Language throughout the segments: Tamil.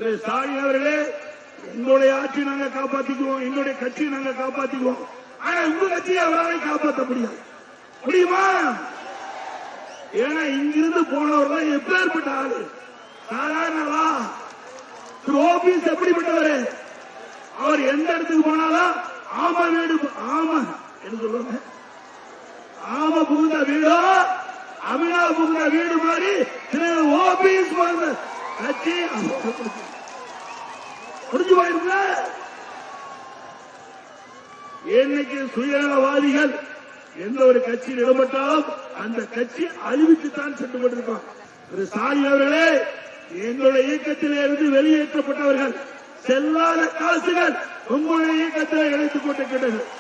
திரு ஸ்டாலின் அவர்களே, எங்களுடைய ஆட்சி நாங்க காப்பாத்திக்குவோம், எங்களுடைய கட்சி நாங்க காப்பாத்திக்குவோம். ஆனா உங்க கட்சியை அவரால் காப்பாற்ற முடியுமா? ஏன்னா இங்கிருந்து போனவர்கள் எப்பேற்பட்ட ஆளு, சாதாரணவா? திரு ஓபிஎஸ் எப்படிப்பட்டவர்? அவர் எந்த இடத்துக்கு போனாலும் ஆமா வீடு, ஆமா என்று சொல்லுவாங்க. ஆமா புகுந்த வீடோ அமினா புகுந்த வீடு மாதிரி திரு ஓபிஎஸ் கட்சி முடிஞ்சு போயிருக்க. என்னைக்கு சுயநலவாதிகள் எந்த ஒரு கட்சியில் இடம்பெற்றாலும் அந்த கட்சி அழிவுக்குத்தான் சென்று கொண்டிருக்கோம். திரு ஸ்டாலின் அவர்களே, எங்களுடைய இயக்கத்திலே இருந்து வெளியேற்றப்பட்டவர்கள் செல்லாத காசுகள் உங்களுடைய இயக்கத்தில் இணைத்துக் கொண்டிருக்கின்றனர்.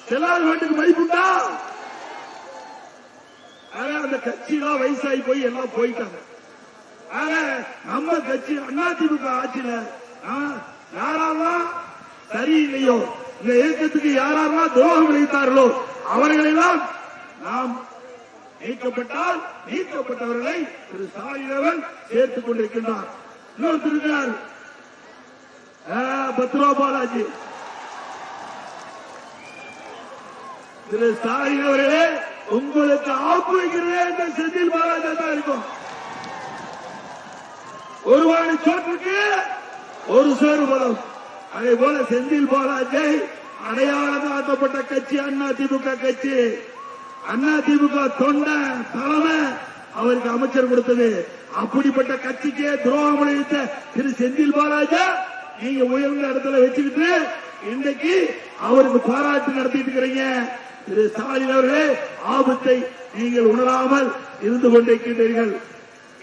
செல்லாத வீட்டுக்கு மதிப்புண்டா? அந்த கட்சியெல்லாம் வயசாகி போய் எல்லாம் போயிட்டாங்க. ஆக நம்ம கட்சி அதிமுக ஆட்சியில யாரெல்லாம் சரியில்லையோ, இந்த இயக்கத்துக்கு யாரெல்லாம் துரோகம் விளைத்தார்களோ அவர்களெல்லாம் நாம் நீக்கப்பட்டால் நீக்கப்பட்டவர்களை திரு ஸ்டாலின் சேர்த்துக் கொண்டிருக்கின்றார். இன்னொருத்தர் இருக்கிறார், பத்ரா பாலாஜி. திரு ஸ்டாலின் அவர்களே, உங்களுக்கு ஆப்பு வைக்கிறதே இந்த செந்தில் பாலாஜி தான் இருக்கும். ஒரு வாடி சோற்றுக்கு ஒரு சோறு பலம். அதே போல செந்தில் பாலாஜி அடையாளம் காட்டப்பட்ட கட்சி அதிமுக கட்சி. அதிமுக தொண்டை தலைமை அவருக்கு அமைச்சர் கொடுத்தது. அப்படிப்பட்ட கட்சிக்கே துரோகம் விளைவித்த திரு செந்தில் பாலாஜி நீங்க உயர்ந்த இடத்துல வச்சுக்கிட்டு இன்றைக்கு அவருக்கு பாராட்டு நடத்திட்டு இருக்கிறீங்க. திரு ஸ்டாலின் அவர்களே, ஆபத்தை நீங்கள் உணராமல் இருந்து கொண்டிருக்கின்றீர்கள்.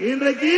இன்றைக்கு